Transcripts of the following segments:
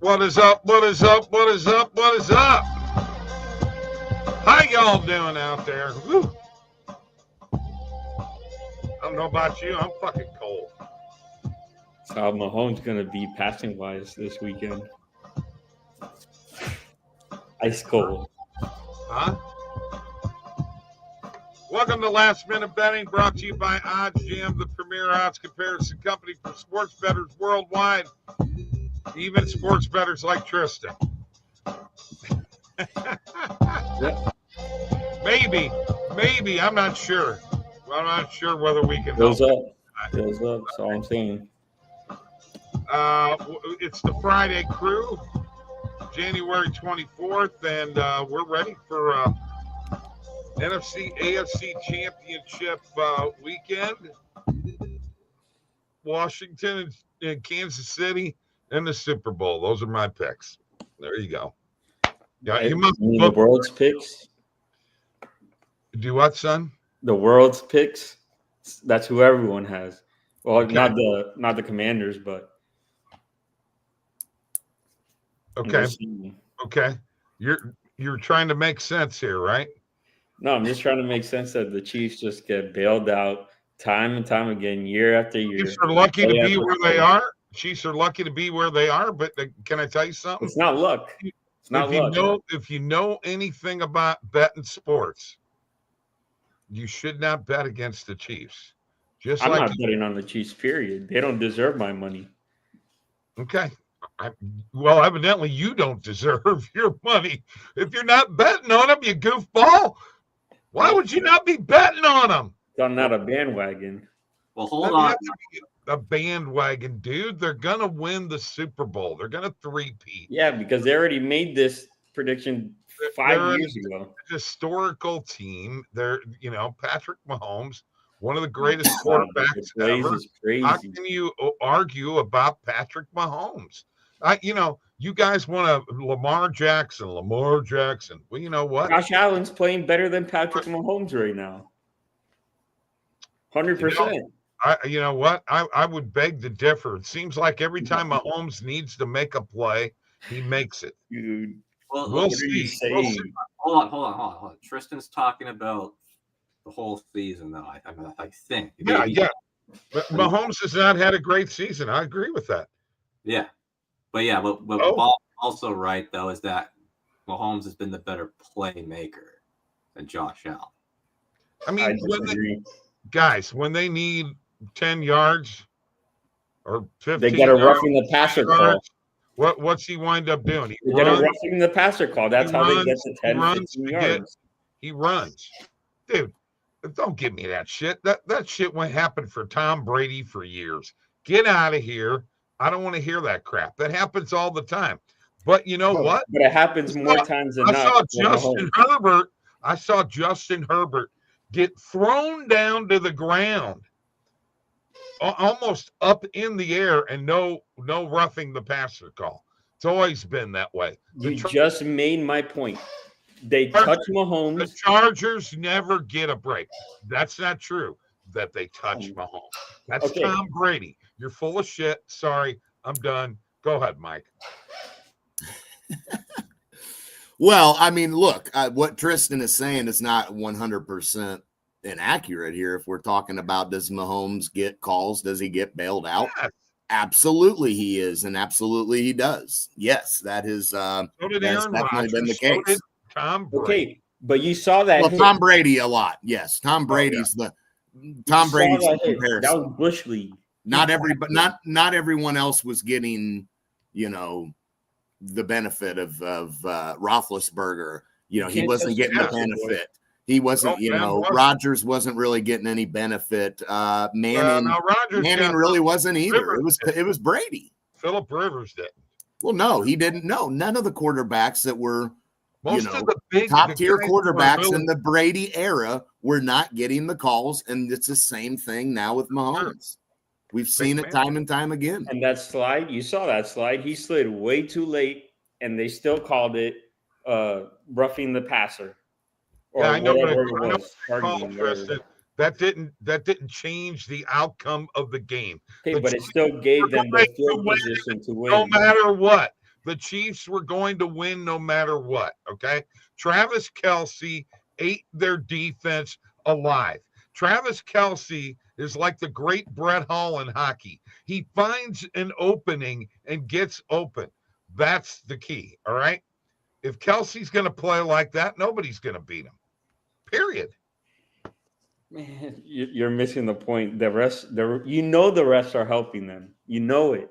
What is up? What is up? What is up? What is up? How y'all doing out there? Whew. I don't know about you. I'm fucking cold. How Mahomes going to be passing wise this weekend? Ice cold. Huh? Welcome to Last Minute Betting, brought to you by OddsJam, the premier odds comparison company for sports bettors worldwide, even sports bettors like Tristan. Yep. Maybe, I'm not sure. I'm not sure whether we can. Goes up. That's all I'm saying. It's the Friday crew, January 24th, and we're ready for NFC, AFC Championship weekend. Washington and Kansas City and the Super Bowl. Those are my picks. There you go. Yeah, you must mean the world's picks. Do what, son? The world's picks. That's who everyone has. Well, Okay. not the Commanders, but okay. You're trying to make sense here, right? No, I'm just trying to make sense that the Chiefs just get bailed out time and time again, year after year. Chiefs are lucky to be where they are. Chiefs are lucky to be where they are, but can I tell you something? It's not luck. It's not luck. If you know anything about betting sports, you should not bet against the Chiefs. I'm not betting on the Chiefs, period. They don't deserve my money. Okay. Well, evidently you don't deserve your money. If you're not betting on them, you goofball. Why would you not be betting on them? I'm not a bandwagon. Well, hold on. A bandwagon, dude. They're going to win the Super Bowl. They're going to three-peat. Yeah, because they already made this prediction 5 years ago. Historical team. They're, Patrick Mahomes, one of the greatest quarterbacks ever. How can you argue about Patrick Mahomes? You guys want Lamar Jackson. Well, you know what? Josh Allen's playing better than Patrick Mahomes right now. 100%. You know what? I would beg to differ. It seems like every time Mahomes needs to make a play, he makes it. Dude. Well, we'll see. Hold on. Tristan's talking about the whole season, though. I think. Yeah. But Mahomes has not had a great season. I agree with that. Yeah. But Paul's also right, though, is that Mahomes has been the better playmaker than Josh Allen. I mean, when they need 10 yards or 15 they get a roughing the passer call. What's he wind up doing? They get a roughing the passer call. That's how they get to 10, 15 yards. He runs. Dude, don't give me that shit. That shit happened for Tom Brady for years. Get out of here. I don't want to hear that crap. That happens all the time. But you know what? But it happens more times than not. I saw Justin Herbert get thrown down to the ground, almost up in the air, and no roughing the passer call. It's always been that way. You just made my point. They touch Mahomes. The Chargers never get a break. That's not true. That they touch Mahomes. That's okay. Tom Brady. You're full of shit. Sorry, I'm done. Go ahead, Mike. Well, I mean, look, what Tristan is saying is not 100% inaccurate here. If we're talking about, does Mahomes get calls? Does he get bailed out? Yes. Absolutely he is, and absolutely he does. Yes, that is definitely been the case. So did Tom Brady. Okay, but you saw that. Well, Tom Brady a lot. Yes, Tom Brady's the comparison. That was Bush League. Not everyone else was getting, the benefit of Roethlisberger. He wasn't getting the benefit. He wasn't, Rodgers wasn't really getting any benefit. Manning really wasn't either. It was Brady. Phillip Rivers didn't. Well, no, he didn't. No, none of the quarterbacks that were most of the top-tier quarterbacks in the Brady era were not getting the calls, and it's the same thing now with Mahomes. We've seen it time and time again. And that slide, you saw that slide. He slid way too late, and they still called it roughing the passer. Yeah, I know. That didn't change the outcome of the game. Okay, but it still gave them the field position to win. No matter what, the Chiefs were going to win no matter what. Okay. Travis Kelce ate their defense alive. Travis Kelce is like the great Brett Hall in hockey. He finds an opening and gets open. That's the key. All right. If Kelsey's going to play like that, nobody's going to beat him. Period. Man, you're missing the point. The rest are helping them. You know it.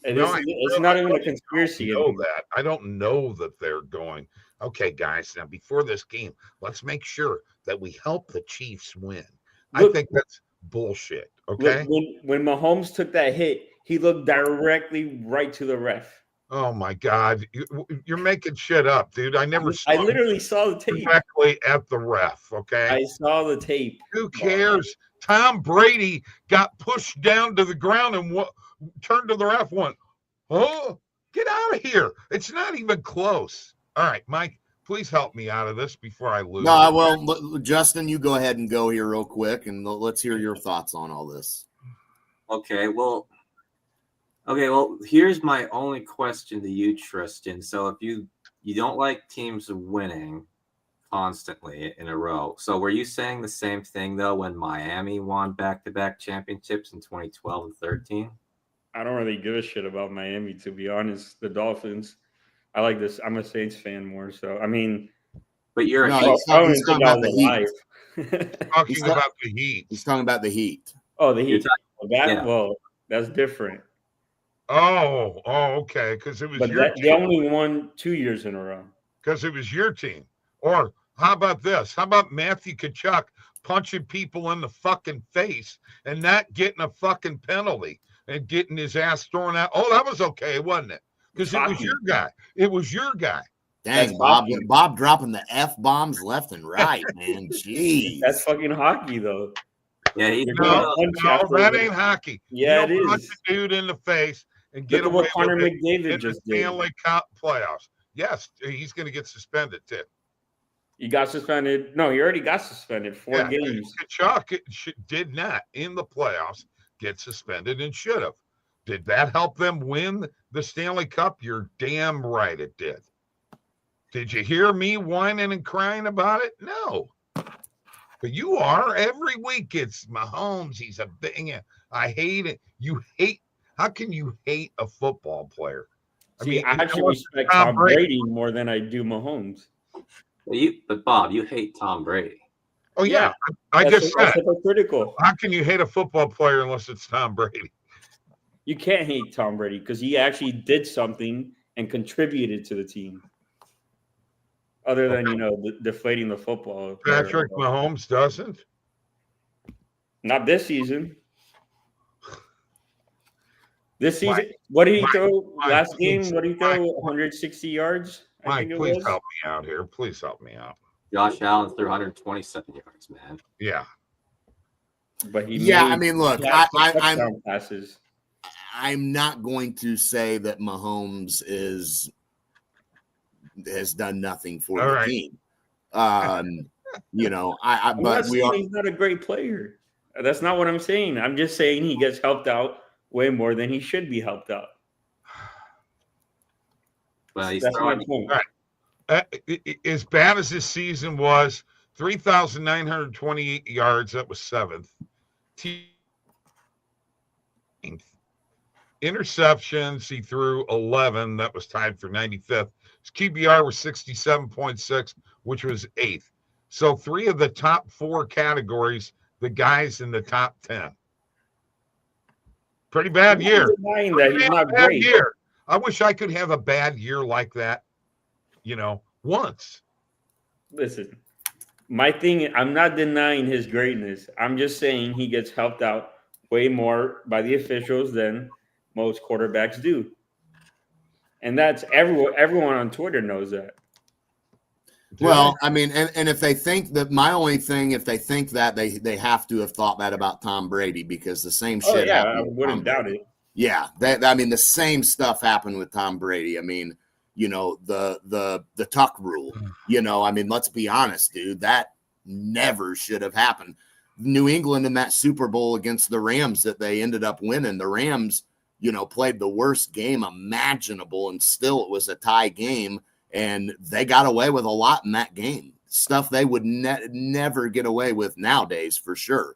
It's not even a conspiracy. I don't know that they're going. Okay, guys. Now, before this game, let's make sure that we help the Chiefs win. I think that's bullshit. Okay. When Mahomes took that hit, he looked directly right to the ref. Oh my God, you're making shit up, dude. I literally saw the tape directly at the ref. Okay, I saw the tape. Who cares? Tom Brady got pushed down to the ground and turned to the ref. Went, oh, get out of here! It's not even close. All right, Mike, please help me out of this before I lose. No, well, Justin, you go ahead and go here real quick, and let's hear your thoughts on all this. Okay, well, here's my only question to you, Tristan. So if you don't like teams winning constantly in a row, so were you saying the same thing, though, when Miami won back-to-back championships in 2012 and 13? I don't really give a shit about Miami, to be honest. The Dolphins, I like this. I'm a Saints fan more, so, I mean. But you're he's talking about the Heat. Talking about the Heat. He's talking about the Heat. Oh, the Heat. Well, that's different. Oh, okay. Because it was your team. They only won 2 years in a row. Because it was your team. Or how about this? How about Matthew Tkachuk punching people in the fucking face and not getting a fucking penalty and getting his ass thrown out? Oh, that was okay, wasn't it? Because it was your guy. It was your guy. Dang, Bob dropping the F-bombs left and right, man. Jeez. That's fucking hockey, though. Yeah, no, that ain't hockey. Yeah, you don't punch a dude in the face and get away away what Connor with McDavid in just the Stanley Cup playoffs. Yes, he's going to get suspended too. He got suspended. No, he already got suspended 4 games. Kachuk did not in the playoffs get suspended and should have. Did that help them win the Stanley Cup? You're damn right it did. Did you hear me whining and crying about it? No. But you are. Every week it's Mahomes. He's a thing. I hate it. How can you hate a football player? I actually respect Tom Brady more than I do Mahomes. But Bob, you hate Tom Brady. Oh yeah, I just said hypocritical. How can you hate a football player unless it's Tom Brady? You can't hate Tom Brady because he actually did something and contributed to the team. Other than deflating the football. Patrick Mahomes doesn't. Not this season. This season, what did he throw last game? What did he throw? 160 yards? Mike, please help me out here. Please help me out. Josh Allen threw 127 yards, man. Yeah. But I mean, look, passes. I'm not going to say that Mahomes has done nothing for the team. But he's not a great player. That's not what I'm saying. I'm just saying he gets helped out way more than he should be helped out. Well, that's my point. As bad as this season was, 3,928 yards. That was 7th. Interceptions, he threw 11. That was tied for 95th. His QBR was 67.6, which was 8th. So 3 of the top 4 categories, the guys in the top 10. Pretty bad year. He's not great. Year. I wish I could have a bad year like that, once. Listen, my thing, I'm not denying his greatness. I'm just saying he gets helped out way more by the officials than most quarterbacks do. And that's everyone on Twitter knows that. Well, I mean, and if they think that, my only thing, if they think that, they have to have thought that about Tom Brady, because the same shit happened. I wouldn't doubt it. Yeah, the same stuff happened with Tom Brady. I mean, the tuck rule. Let's be honest, dude. That never should have happened. New England in that Super Bowl against the Rams that they ended up winning. The Rams played the worst game imaginable, and still it was a tie game, and they got away with a lot in that game. Stuff they would never get away with nowadays, for sure.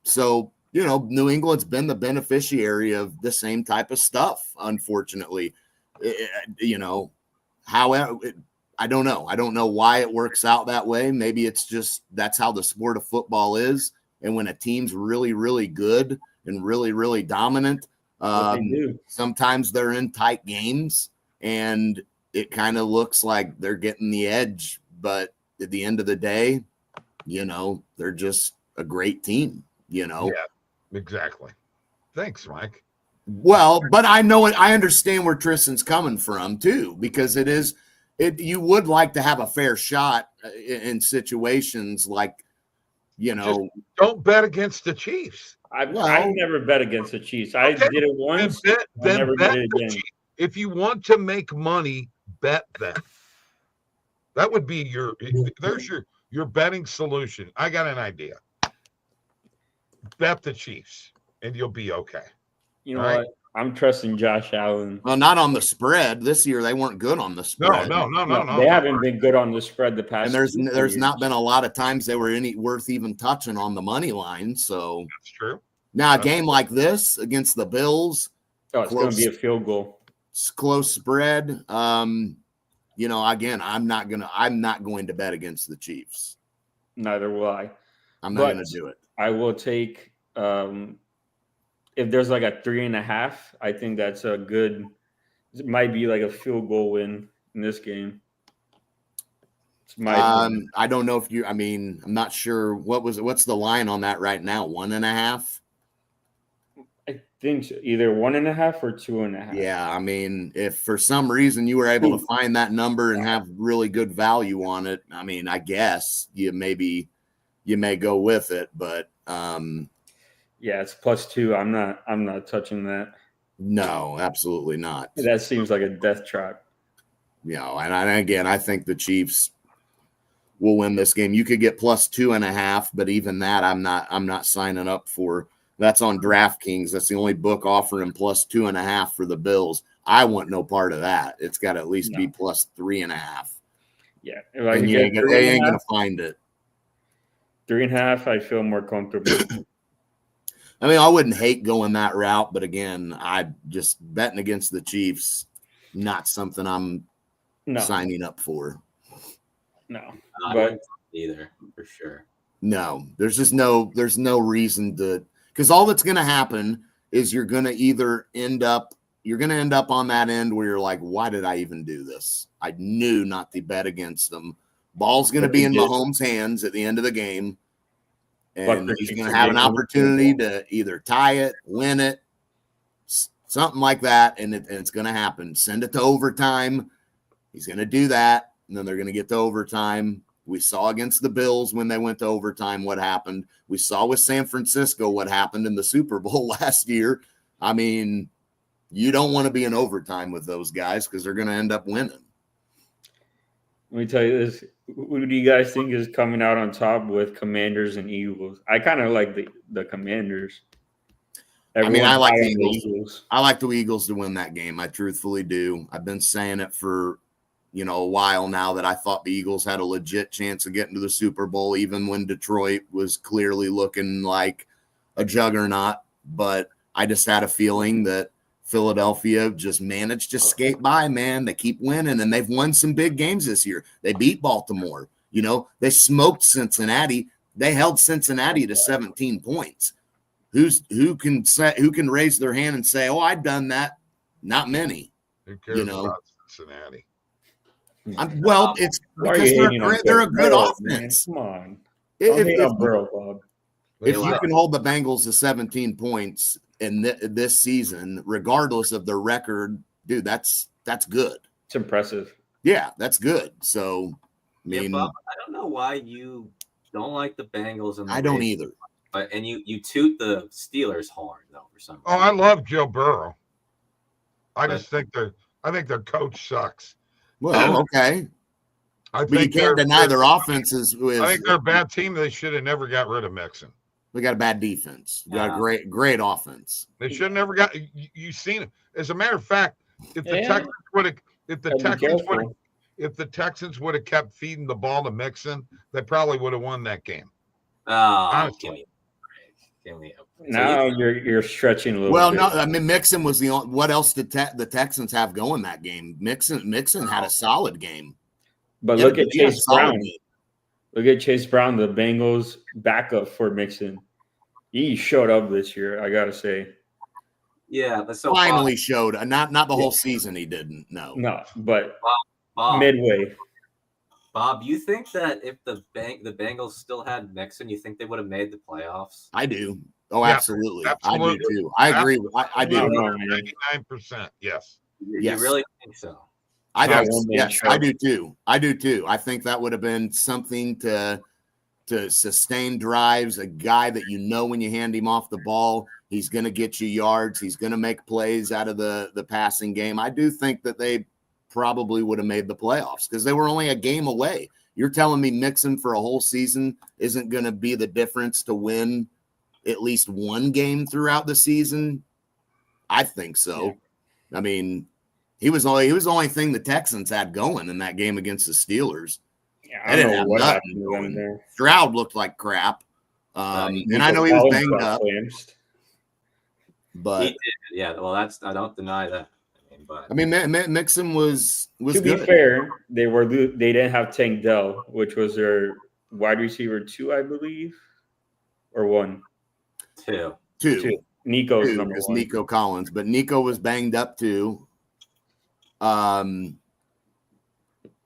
So, New England's been the beneficiary of the same type of stuff, unfortunately. However, I don't know. I don't know why it works out that way. Maybe it's just that's how the sport of football is. And when a team's really, really good and really, really dominant, sometimes they're in tight games and it kind of looks like they're getting the edge. But at the end of the day, they're just a great team, Yeah, exactly. Thanks, Mike. Well, but I understand where Tristan's coming from too, because you would like to have a fair shot in situations like, Just don't bet against the Chiefs. I never bet against the Chiefs. I did it once. Then bet the Chiefs. If you want to make money, bet them. That would be your betting solution. I got an idea. Bet the Chiefs, and you'll be okay. You know what? I'm trusting Josh Allen. Well, not on the spread. This year they weren't good on the spread. No. They haven't been good on the spread the past. And there's not been a lot of times they were worth even touching on the money line. So that's true. Now a game like this against the Bills, it's going to be a field goal. It's close spread. Again, I'm not going to bet against the Chiefs. Neither will I. I'm not going to do it. I will take. If there's like a 3.5, I think that's a good. It might be like a field goal win in this game. I don't know if I'm not sure what's the line on that right now. 1.5. I think so. Either 1.5 or 2.5. Yeah, if for some reason you were able to find that number and have really good value on it, I guess you may go with it, but yeah, it's +2. I'm not touching that. No, absolutely not. That seems like a death trap. And again, I think the Chiefs will win this game. You could get +2.5, but even that I'm not signing up for. That's on DraftKings. That's the only book offering +2.5 for the Bills. I want no part of that. It's got to at least be +3.5. Yeah, and they ain't gonna find it. 3.5, I feel more comfortable. I wouldn't hate going that route, but again, I just betting against the Chiefs, not something I'm signing up for. No, but either for sure. No, there's no reason to, because all that's going to happen is you're going to end up on that end where you're like, why did I even do this? I knew not to bet against them. Ball's going to be in Mahomes' hands at the end of the game. And he's going to have an opportunity to either tie it, win it, something like that, and it's going to happen. Send it to overtime. He's going to do that, and then they're going to get to overtime. We saw against the Bills when they went to overtime what happened. We saw with San Francisco what happened in the Super Bowl last year. You don't want to be in overtime with those guys because they're going to end up winning. Let me tell you this. Who do you guys think is coming out on top with Commanders and Eagles? I kind of like the Commanders. I like the Eagles. I like the Eagles to win that game. I truthfully do. I've been saying it for, a while now that I thought the Eagles had a legit chance of getting to the Super Bowl, even when Detroit was clearly looking like a juggernaut. But I just had a feeling that Philadelphia just managed to skate by, man. They keep winning, and they've won some big games this year. They beat Baltimore. They smoked Cincinnati. They held Cincinnati to 17 points. Who can raise their hand and say, "Oh, I've done that"? Not many. Who cares about Cincinnati? It's because they're a good offense. Man. Come on. If you can hold the Bengals to 17 points in this season, regardless of their record, dude, that's good. It's impressive. Yeah, that's good. So, Bob, I don't know why you don't like the Bengals. And I don't either. And you toot the Steelers horn though for some reason. Oh, I love Joe Burrow. I think their coach sucks. Well, okay. But you can't deny their offense is. I think they're a bad team. They should have never got rid of Mixon. We got a bad defense. We got a great offense. They should have never got. You seen it. As a matter of fact, if the Texans would have, if the Texans would have kept feeding the ball to Mixon, they probably would have won that game. Honestly. Now you're stretching a little. Well, bit. no, I mean Mixon was the only. What else did the Texans have going that game? Mixon had a solid game. But look at Chase Brown. Look at Chase Brown, the Bengals backup for Mixon. He showed up this year, I gotta say. Yeah, but so finally showed. Not the whole season. He didn't. No, but midway. Bob, you think that if the Bengals still had Mixon, you think they would have made the playoffs? I do. Oh, yeah, absolutely. I do too. I agree. I do. 99%. Yes. You really think so? I do. Yes, I do too. I think that would have been something to sustain drives. A guy that when you hand him off the ball, he's going to get you yards. He's going to make plays out of the passing game. I do think that they probably would have made the playoffs because they were only a game away. You're telling me Mixon for a whole season isn't going to be the difference to win at least one game throughout the season? I think so. Yeah. I mean, he was the only thing the Texans had going in that game against the Steelers. Yeah, I didn't have nothing going there. Stroud looked like crap. And I know he was banged up. But well, I don't deny that. I mean, Mixon was to good. Be fair, they didn't have Tank Dell, which was their wide receiver 2, I believe, or 1. 2. Nico's number 1. Nico Collins, but Nico was banged up too. And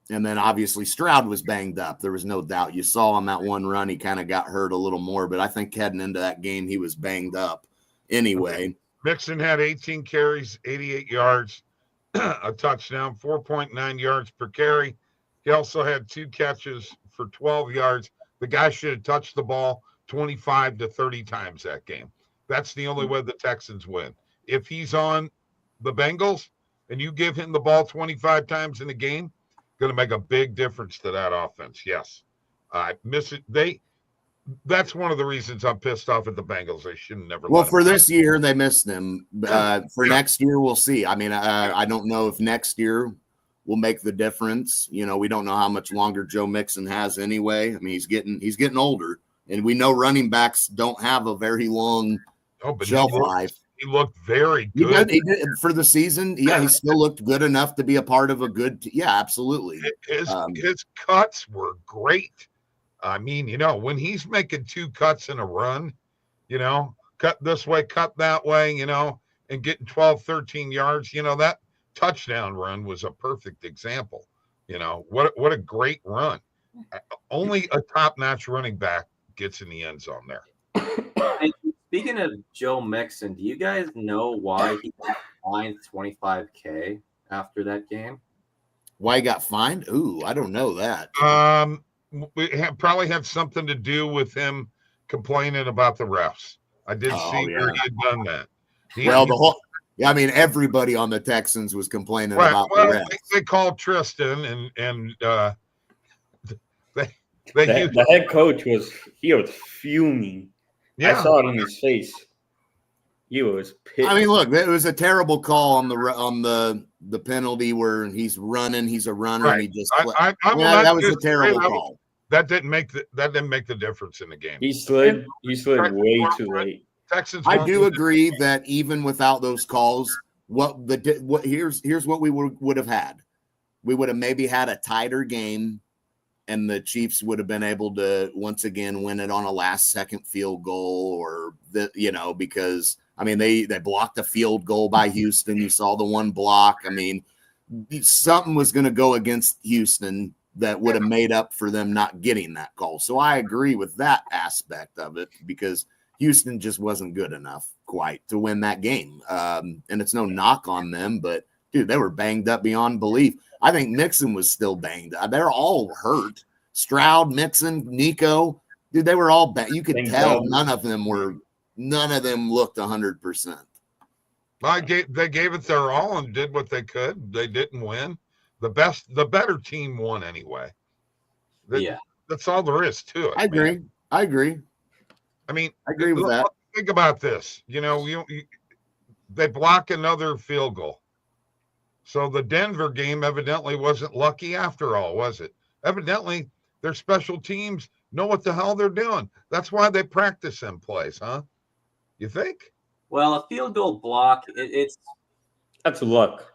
then obviously Stroud was banged up. There was no doubt. You saw on that one run, he kind of got hurt a little more, but I think heading into that game, he was banged up anyway. Mixon had 18 carries, 88 yards, a touchdown, 4.9 yards per carry. He also had 2 catches for 12 yards. The guy should have touched the ball 25 to 30 times that game. That's the only way the Texans win. If he's on the Bengals and you give him the ball 25 times in a game, going to make a big difference to that offense. Yes. I miss it. That's one of the reasons I'm pissed off at the Bengals. They should never. Well, for this year, they missed him. For next year, we'll see. I mean, I don't know if next year will make the difference. We don't know how much longer Joe Mixon has anyway. I mean, he's getting older, and we know running backs don't have a very long shelf life. He looked very good. He did for the season. Yeah, he still looked good enough to be a part of a good. Yeah, absolutely. His cuts were great. I mean, when he's making 2 cuts in a run, cut this way, cut that way, and getting 12, 13 yards, that touchdown run was a perfect example. What a great run. Only a top-notch running back gets in the end zone there. Hey, speaking of Joe Mixon, do you guys know why he got fined $25K after that game? Why he got fined? Ooh, I don't know that. We probably have something to do with him complaining about the refs. I did see where he had done that. Everybody on the Texans was complaining about the refs. They called Tristan and the head coach was fuming. Yeah. I saw it in his face. He was pissed. I mean, look, it was a terrible call on the penalty where he's running. He's a runner. Right. And he just that was a terrible call. That didn't make the difference in the game. He slid way too late. Texans. I do agree that even without those calls, here's what we would have had. We would have maybe had a tighter game, and the Chiefs would have been able to once again win it on a last-second field goal, because I mean they blocked a field goal by Houston. You saw the one block. I mean, something was going to go against Houston that would have made up for them not getting that call. So I agree with that aspect of it because Houston just wasn't good enough quite to win that game. And it's no knock on them, but dude, they were banged up beyond belief. I think Mixon was still banged up. They're all hurt. Stroud, Mixon, Nico, dude, they were all banged. You could tell none of them looked 100%. They gave it their all and did what they could. They didn't win. The better team won anyway. That's all there is to it. I agree. I mean, I agree with that. Think about this. They block another field goal. So the Denver game evidently wasn't lucky after all, was it? Evidently, their special teams know what the hell they're doing. That's why they practice them plays, huh? You think? Well, a field goal block, that's luck.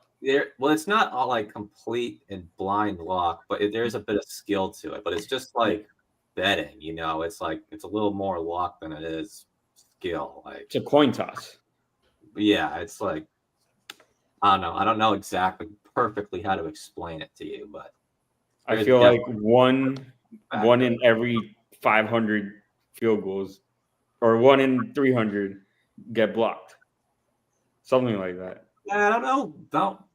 Well, it's not all like complete and blind luck, but there's a bit of skill to it. But it's just like betting, it's like it's a little more luck than it is skill. Like it's a coin toss. Yeah, it's like I don't know exactly perfectly how to explain it to you, but I feel like one in every 500 field goals, or 1 in 300 get blocked, something like that. I don't know.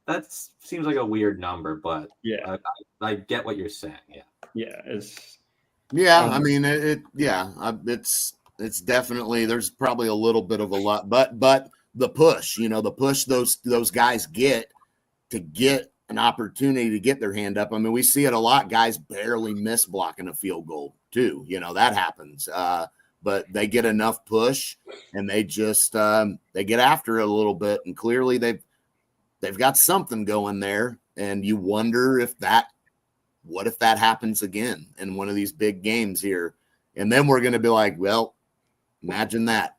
That seems like a weird number, but yeah, I get what you're saying. It's I mean it's definitely, there's probably a little bit of a lot, but the push, those guys get to get an opportunity to get their hand up. I mean, we see it a lot. Guys barely miss blocking a field goal too. That happens. But they get enough push and they just they get after it a little bit. And clearly they've got something going there. And you wonder what if that happens again in one of these big games here? And then we're going to be like, well, imagine that.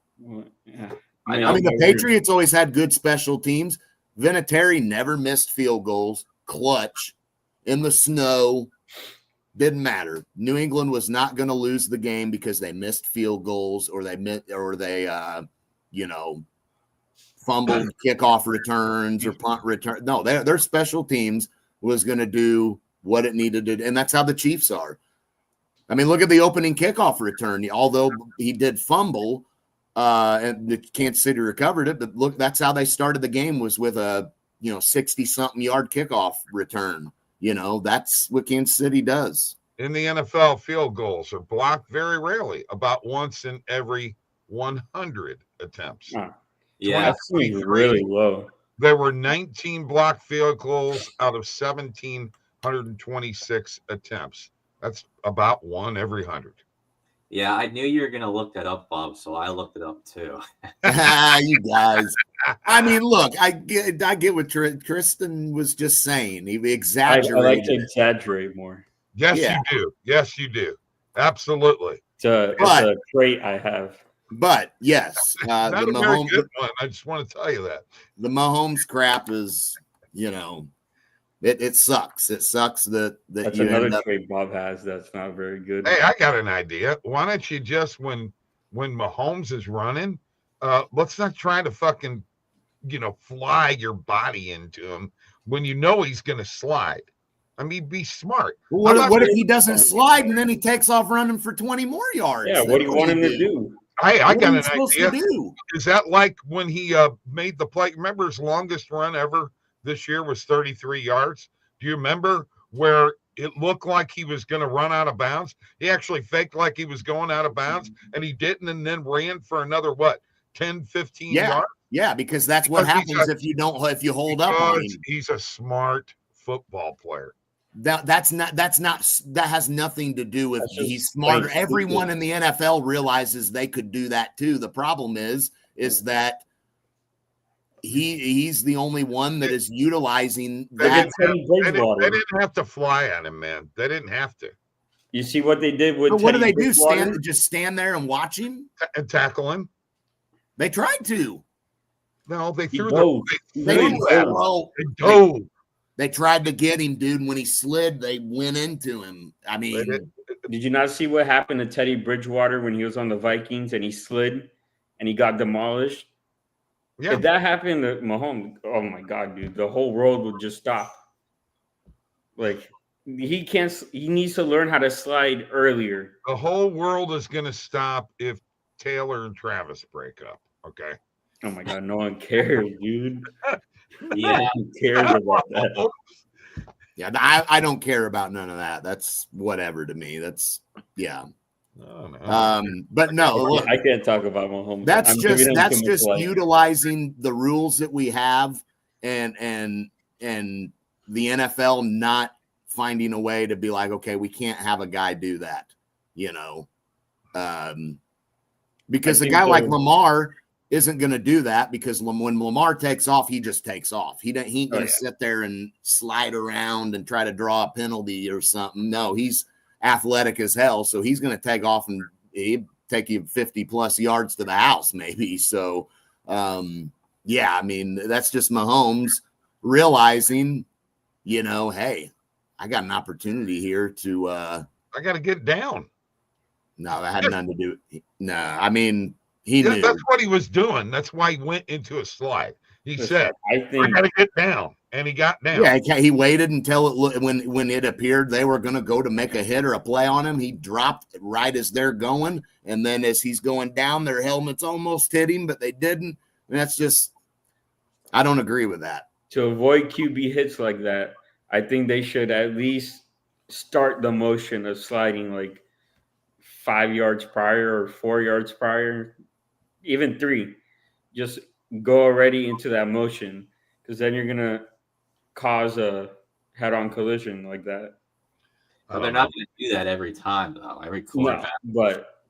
Yeah. I mean, the Patriots always had good special teams. Vinatieri never missed field goals, clutch, in the snow. Didn't matter. New England was not going to lose the game because they missed field goals or they fumbled kickoff returns or punt return. No, their special teams was going to do what it needed to do, and that's how the Chiefs are. I mean, look at the opening kickoff return. Although he did fumble, and the Kansas City recovered it, but look, that's how they started the game, was with a 60-something yard kickoff return. That's what Kansas City does. In the NFL, field goals are blocked very rarely, about once in every 100 attempts. Yeah, that seems really low. There were 19 blocked field goals out of 1,726 attempps. That's about 1 every 100. Yeah, I knew you were going to look that up, Bob, so I looked it up too. You guys. I mean, look, I get what Tristan was just saying. He exaggerated. I like to exaggerate more. Yes, you do. Yes, you do. Absolutely. It's a trait I have. But yes, not the a Mahomes, very good one. I just want to tell you that the Mahomes crap is, it sucks. It sucks that that's another trait Bob has that's not very good. Hey, I got an idea. Why don't you just when Mahomes is running, let's not try to fucking fly your body into him when he's going to slide. I mean, be smart. Well, what if he doesn't slide and then he takes off running for 20 more yards? Yeah, what do you want him to do? I got an idea. Is that like when he made the play? Remember, his longest run ever this year was 33 yards. Do you remember where it looked like he was going to run out of bounds? He actually faked like he was going out of bounds, and he didn't, and then ran for another, 10, 15 yards? Yeah, because that's what happens if you hold up on him. He's a smart football player. That has nothing to do with he's smarter. Everyone in the NFL realizes they could do that too. The problem is that he's the only one that is utilizing that. They didn't have to fly at him, man. They didn't have to. You see what they did with what do they do? Stand there and watch him and tackle him? They tried to. No, they threw They tried to get him, dude. When he slid, they went into him. I mean, did you not see what happened to Teddy Bridgewater when he was on the Vikings and he slid and he got demolished? Yeah. If that happened to Mahomes, oh my God, dude, the whole world would just stop. Like, he needs to learn how to slide earlier. The whole world is going to stop if Taylor and Travis break up. Okay. Oh my God, no one cares, dude. Yeah, no one cares about that. Yeah, I don't care about none of that. That's whatever to me. That's Oh, no. But no, look, I can't talk about Mahomes. That's just utilizing the rules that we have, and the NFL not finding a way to be like, okay, we can't have a guy do that. Because a guy like Lamar isn't going to do that, because when Lamar takes off, he just takes off. He ain't going to sit there and slide around and try to draw a penalty or something. No, he's athletic as hell, so he's going to take off and he'd take you 50 plus yards to the house maybe. So yeah, I mean, that's just Mahomes realizing, hey, I got an opportunity here to I got to get down. No, that had nothing to do. No, I mean, he knew. That's what he was doing. That's why he went into a slide. He said, I got to get down. And he got down. Yeah, he waited until when it appeared they were going to go to make a hit or a play on him. He dropped right as they're going. And then as he's going down, their helmets almost hit him, but they didn't. And that's just, I don't agree with that. To avoid QB hits like that, I think they should at least start the motion of sliding like 5 yards prior or 4 yards prior, even 3. Just go already into that motion, because then you're going to cause a head-on collision like that. Well, they're not going to do that every time, though. Every quarterback. No, but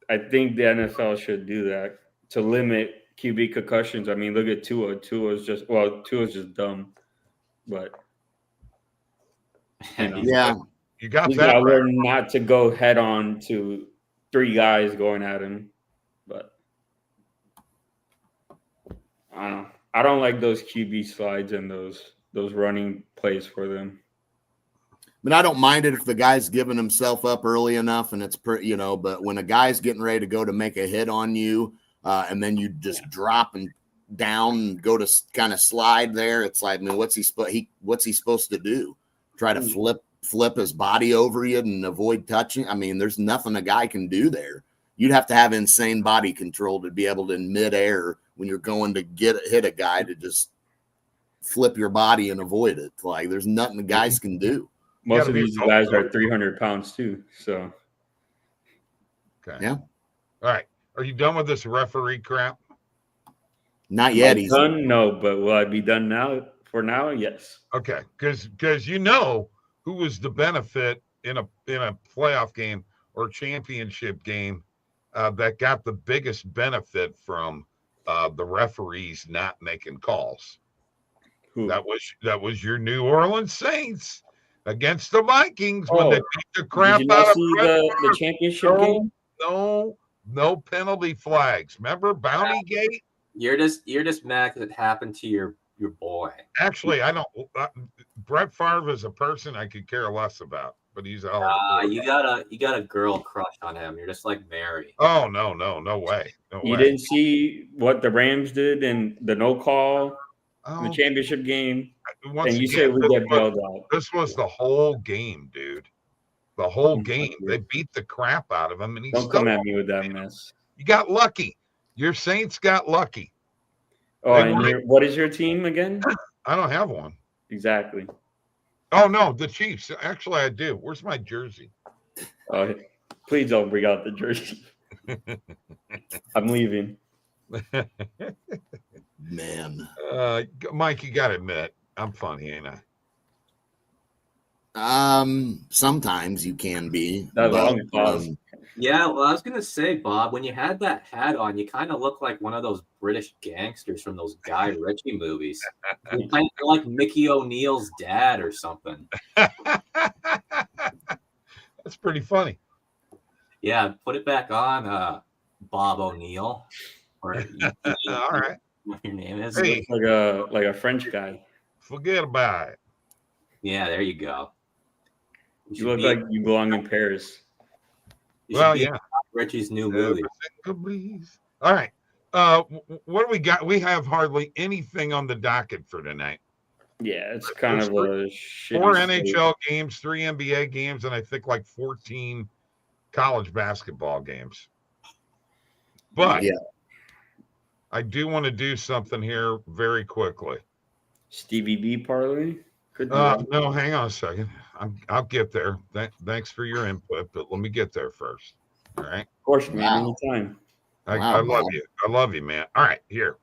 I think the NFL should do that to limit QB concussions. I mean, look at Tua. Tua's just dumb, but yeah, you got he's that. Got to learn not to go head-on to 3 guys going at him. But I don't know. I don't like those QB slides and those running plays for them. But I don't mind it if the guy's giving himself up early enough and it's but when a guy's getting ready to go to make a hit on you, and then you just drop and down and go to kind of slide there, it's like, I mean, what's he supposed to do? Try to flip his body over you and avoid touching? I mean, there's nothing a guy can do there. You'd have to have insane body control to be able to, in midair, when you're going to hit a guy, to just flip your body and avoid it. Like, there's nothing the guys can do. Most of these guys are 300 pounds too. So, okay. Yeah. All right. Are you done with this referee crap? Not yet. He's done. No, but will I be done now? For now, yes. Okay. Because who was the benefit in a playoff game or championship game that got the biggest benefit from the referees not making calls? Who? That was your New Orleans Saints against the Vikings when they beat the crap out of the championship game. No penalty flags. Remember Bounty Gate? You're just mad because it happened to your boy. Actually, I don't. Brett Favre is a person I could care less about, but he's all. You got a girl crush on him. You're just like Mary. Oh no way. You didn't see what the Rams did in the no call, the championship game, and you said we get bailed out. This was the whole game, dude. The whole game. They beat the crap out of him, and don't come at me with that mess. You got lucky. Your Saints got lucky. Oh, and what is your team again? I don't have one. Exactly. Oh no, the Chiefs. Actually, I do. Where's my jersey? Please don't bring out the jersey. I'm leaving. Man. Mike, you gotta admit, I'm funny, ain't I? Sometimes you can be. Yeah, well, I was gonna say, Bob, when you had that hat on, you kind of look like one of those British gangsters from those Guy Ritchie movies. You kind of like Mickey O'Neill's dad or something. That's pretty funny. Yeah, put it back on, Bob O'Neill. Or all right. What your name is? Hey, like a French guy. Forget about it. Yeah, there you go. You look like you belong in Paris. Well, yeah. Richie's new movie. All right. What do we got? We have hardly anything on the docket for tonight. Yeah, it's kind of a shitty 4 NHL games, 3 NBA games, and I think like 14 college basketball games. But I do want to do something here very quickly. Stevie B parlay? No, hang on a second. I'll get there. Thanks for your input, but let me get there first. All right. Of course, man. Anytime. I love you. I love you, man. All right, here.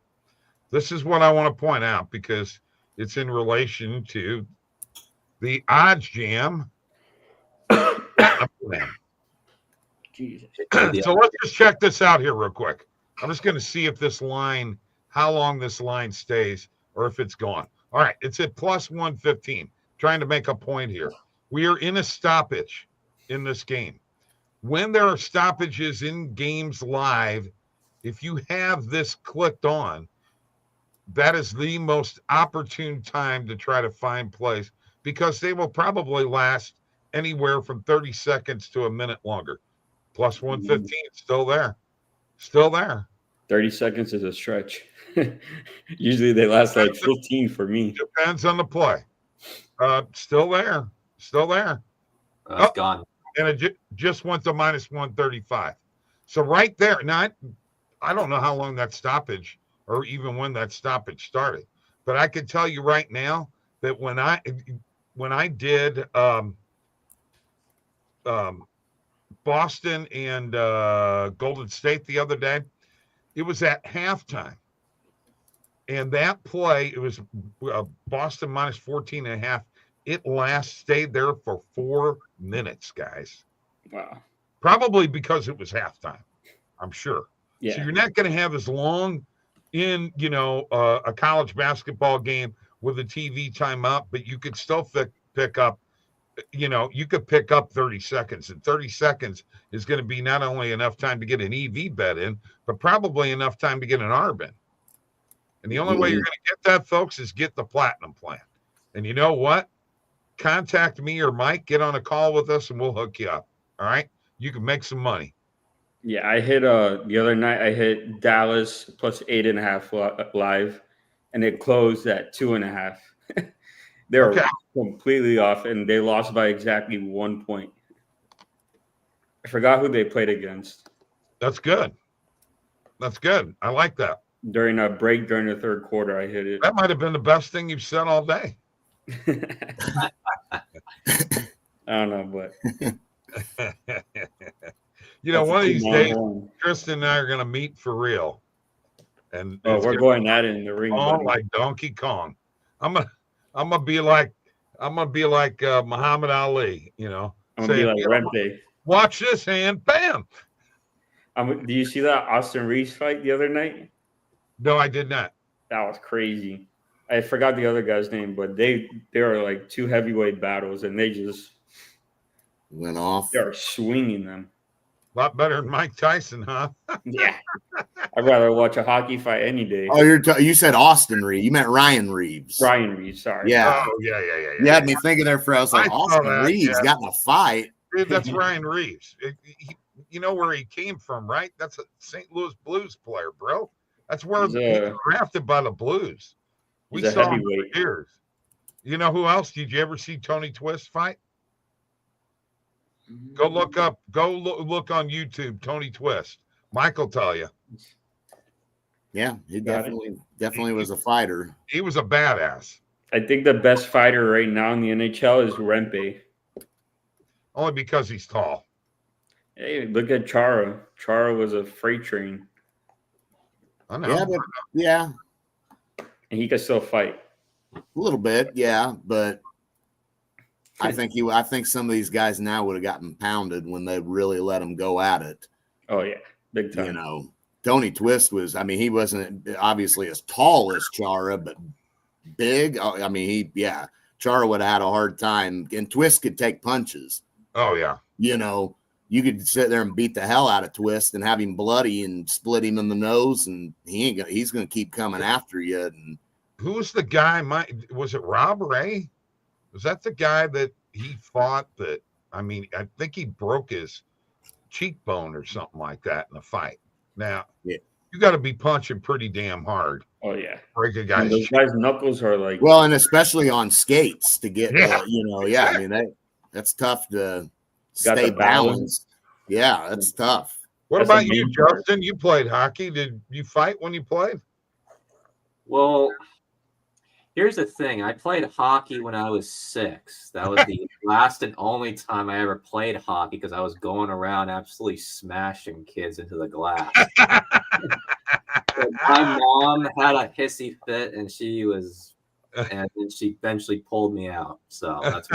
This is what I want to point out because it's in relation to the OddsJam. Jesus. So let's just check this out here real quick. I'm just going to see if this line, how long this line stays, or if it's gone. All right, it's at plus 115. Trying to make a point here. We are in a stoppage in this game. When there are stoppages in games live, if you have this clicked on, that is the most opportune time to try to find plays because they will probably last anywhere from 30 seconds to a minute longer. Plus 115, still there. Still there. 30 seconds is a stretch. Usually they last like 15 for me. Depends on the play. Still there. Still there. It's gone. And it just went to minus 135. So right there. Now, I don't know how long that stoppage or even when that stoppage started. But I can tell you right now that when I did Boston and Golden State the other day, it was at halftime. And that play, it was Boston minus 14 and a half. It stayed there for 4 minutes, guys. Wow. Probably because it was halftime, I'm sure. Yeah. So you're not going to have as long in, a college basketball game with a TV timeout, but you could still pick up, you could pick up 30 seconds. And 30 seconds is going to be not only enough time to get an EV bet in, but probably enough time to get an ARB in. And the only way you're going to get that, folks, is get the platinum plan. And you know what? Contact me or Mike, get on a call with us, and we'll hook you up. All right? You can make some money. Yeah, I hit the other night. I hit Dallas plus 8.5 live, and it closed at 2.5. They're completely off, and they lost by exactly 1 point. I forgot who they played against. That's good. That's good. I like that. During a break during the third quarter, I hit it. That might have been the best thing you've said all day. I don't know, but one of these days, Tristan and I are going to meet for real. And we're going at it in the ring. Like Donkey Kong. I'm gonna be like Muhammad Ali. I'm gonna be like Rempe. Watch this hand, bam. Do you see that Austin Reeves fight the other night? No, I did not. That was crazy. I forgot the other guy's name, but they are like two heavyweight battles, and they just went off. They are swinging them. A lot better than Mike Tyson, huh? Yeah. I'd rather watch a hockey fight any day. Oh, you said Austin Reeves. You meant Ryan Reeves. Ryan Reeves, sorry. Yeah. Oh, yeah. You had me thinking there for I was like, Austin Reeves got in a fight. Dude, that's Ryan Reeves. You know where he came from, right? That's a St. Louis Blues player, bro. That's where he was drafted by the Blues. We saw him for years. You know who else? Did you ever see Tony Twist fight? Go look on YouTube, Tony Twist. Mike will tell you. Yeah, he definitely was a fighter. He was a badass. I think the best fighter right now in the NHL is Rempe. Only because he's tall. Hey, look at Chara. Chara was a freight train. I know. Yeah. And he could still fight. A little bit, yeah, but I think some of these guys now would have gotten pounded when they really let him go at it. Oh yeah, big time. Tony Twist he wasn't obviously as tall as Chara, but big. Chara would have had a hard time, and Twist could take punches. Oh yeah. You could sit there and beat the hell out of Twist and have him bloody and split him in the nose, and he's going to keep coming after you. And who was the guy? Was it Rob Ray? Was that the guy that he fought that? I think he broke his cheekbone or something like that in a fight. Now, you got to be punching pretty damn hard. Oh yeah, break a guy's. Those guys' knuckles are like and especially on skates to get that's tough to stay balanced. Yeah, that's tough. What about you, Justin? You played hockey. Did you fight when you played? Well, here's the thing. I played hockey when I was 6. That was the last and only time I ever played hockey because I was going around absolutely smashing kids into the glass. My mom had a hissy fit, and and she eventually pulled me out. So that's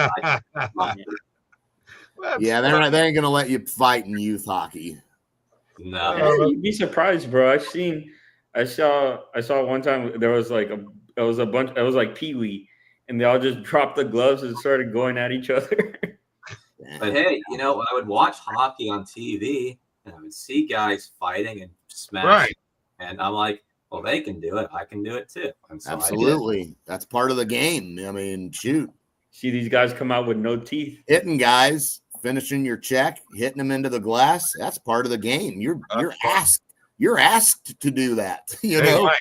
why. Yeah, they ain't gonna let you fight in youth hockey. No, Yeah, you'd be surprised, bro. I saw one time there was like it was like Pee Wee, and they all just dropped the gloves and started going at each other. but hey, I would watch hockey on TV and I would see guys fighting and smashing, Right. and I'm like, well, they can do it. I can do it too. And so Absolutely, that's part of the game. I mean, shoot, See these guys come out with no teeth. hitting guys, finishing your check, hitting them into the glass. That's part of the game. You're asked to do that. You Hey, know,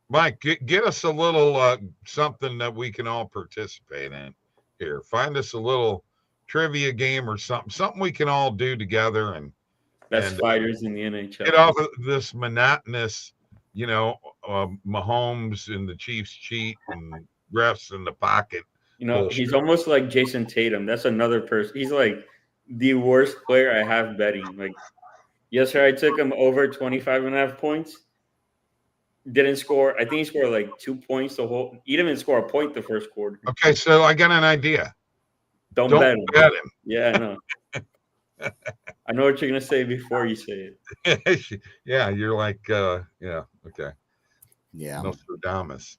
Mike, get us a little something that we can all participate in here. Find us a little trivia game or something we can all do together and Best fighters in the NHL. get off of this monotonous, Mahomes and the Chiefs cheat and refs in the pocket. Bullshit. He's almost like Jason Tatum. That's another person. He's like the worst player I have betting. Like yesterday, I took him over 25.5 points. Didn't score. I think he scored like 2 points the whole. He didn't even score a point the first quarter. Okay, so I got an idea. Don't bet him. Yeah, I know. I know what you're gonna say before you say it. Yeah, you're like, okay. Yeah. Nostradamus.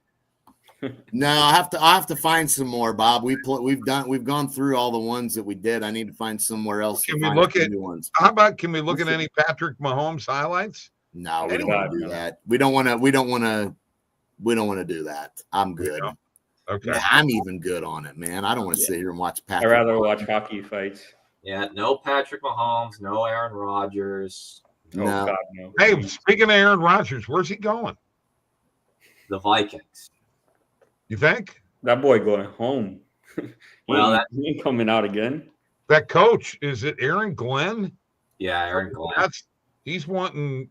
No, I have to find some more, Bob. We've gone through all the ones that we did. I need to find somewhere else. Can we look at new ones? How about can we look at any Patrick Mahomes highlights? No, we don't want to do that. We don't want to do that. I'm good. Okay. Yeah, I'm even good on it, man. I don't want to sit here and watch Patrick. I'd rather watch hockey fights. Yeah, no Patrick Mahomes, no Aaron Rodgers. No. Oh, God, no. Hey, speaking of Aaron Rodgers, where's he going? The Vikings. You think? That boy going home. Well, he ain't coming out again. That coach, is it Aaron Glenn? Yeah, Aaron Glenn. He's wanting.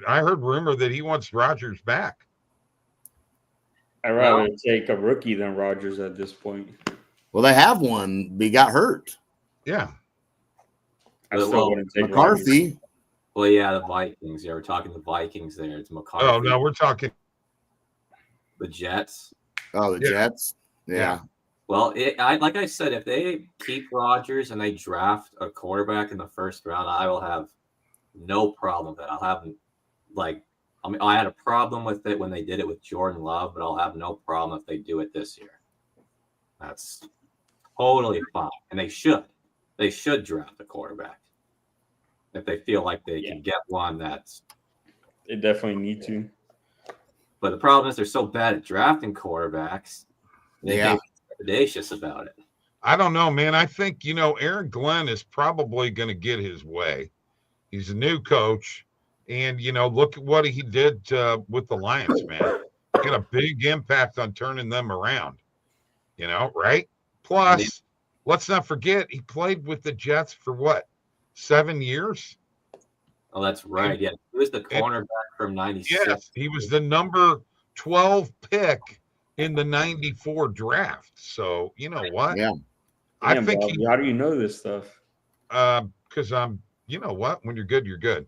I heard rumor that he wants Rodgers back. I'd rather take a rookie than Rodgers at this point. Well, they have one, but he got hurt. Yeah. I still wouldn't take McCarthy. Rodgers. Well, yeah, the Vikings. Yeah, we're talking the Vikings there. It's McCarthy. Oh, no, we're talking the Jets. Oh, the Jets. Yeah. Well, like I said, if they keep Rodgers and they draft a quarterback in the first round, I will have no problem with it. I had a problem with it when they did it with Jordan Love, but I'll have no problem if they do it this year. That's totally fine. And they should. They should draft a quarterback if they feel like they can get one that's. They definitely need to. But the problem is they're so bad at drafting quarterbacks. They can't be audacious about it. I don't know, man. I think, Aaron Glenn is probably going to get his way. He's a new coach. And, look at what he did with the Lions, man. He got a big impact on turning them around, right? Plus, let's not forget, he played with the Jets for what, 7 years? Oh, that's right. Yeah, he was the cornerback from 96. Yes, he was the number 12 pick in the 94 draft. So, you know what? Yeah. I think Bob, how do you know this stuff? Because I'm, you know what? When you're good, you're good.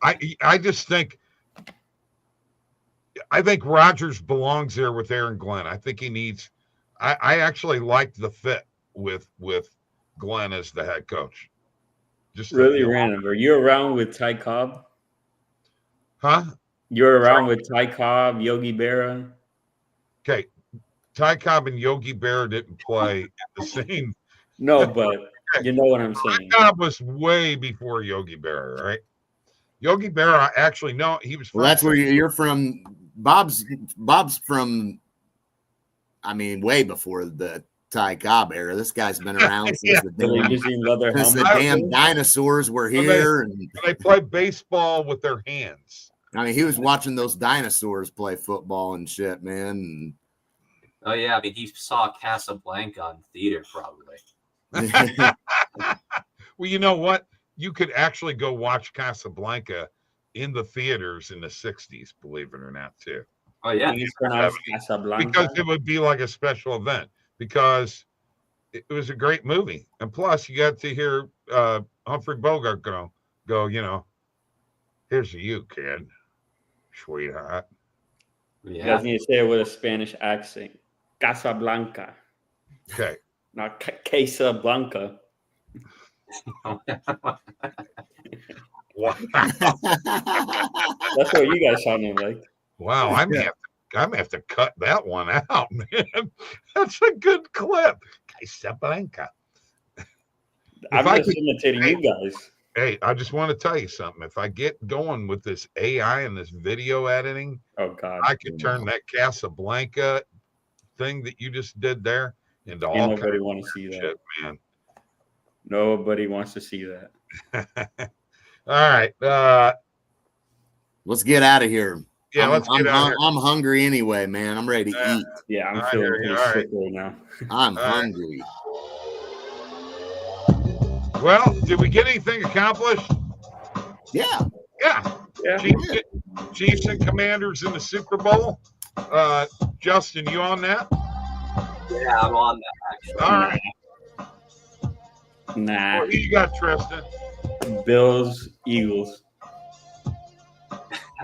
I just think Rodgers belongs there with Aaron Glenn. I think he needs. I actually liked the fit with Glenn as the head coach. Just really random. Are you around with Ty Cobb? Huh? You're around with Ty Cobb, Yogi Berra. Okay, Ty Cobb and Yogi Berra didn't play the same. No, but you know what I'm saying. Ty Cobb was way before Yogi Berra, right? Yogi Berra, actually, no, he was. Well, that's where you're from. Bob's from. I mean, way before the Ty Cobb era. This guy's been around since the damn dinosaurs were here. They play baseball with their hands. I mean, he was watching those dinosaurs play football and shit, man. And, oh, yeah. I mean, he saw Casablanca in theater, probably. Well, you know what? You could actually go watch Casablanca in the theaters in the 60s, believe it or not, too. Oh, yeah. Casablanca. Because it would be like a special event. Because it was a great movie. And plus, you got to hear Humphrey Bogart go, here's to you, kid. Sweetheart. Yeah. You guys need to say it with a Spanish accent. Casablanca. Okay. Not Casablanca. Wow. That's what you guys sounded like. Wow, I'm gonna have to cut that one out, man. That's a good clip. Casablanca. I'm just imitating you guys. Hey, I just want to tell you something. If I get going with this AI and this video editing, oh God, I could turn that Casablanca thing that you just did there into all nobody kinds want to see shit, that, man. Nobody wants to see that. All right, let's get out of here. Yeah, let's get out of here. I'm hungry anyway, man. I'm ready to eat. Yeah, I'm feeling pretty sick right now. I'm hungry. Well, did we get anything accomplished? Yeah. Chiefs and Commanders in the Super Bowl. Justin, you on that? Yeah, I'm on that. Actually. All right. Nah. What do you got, Tristan? Bills, Eagles.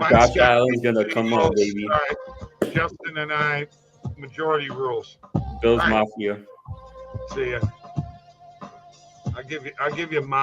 Josh Allen's gonna come on, baby. All right. Justin and I, majority rules. Bills Mafia. See ya. I'll give you my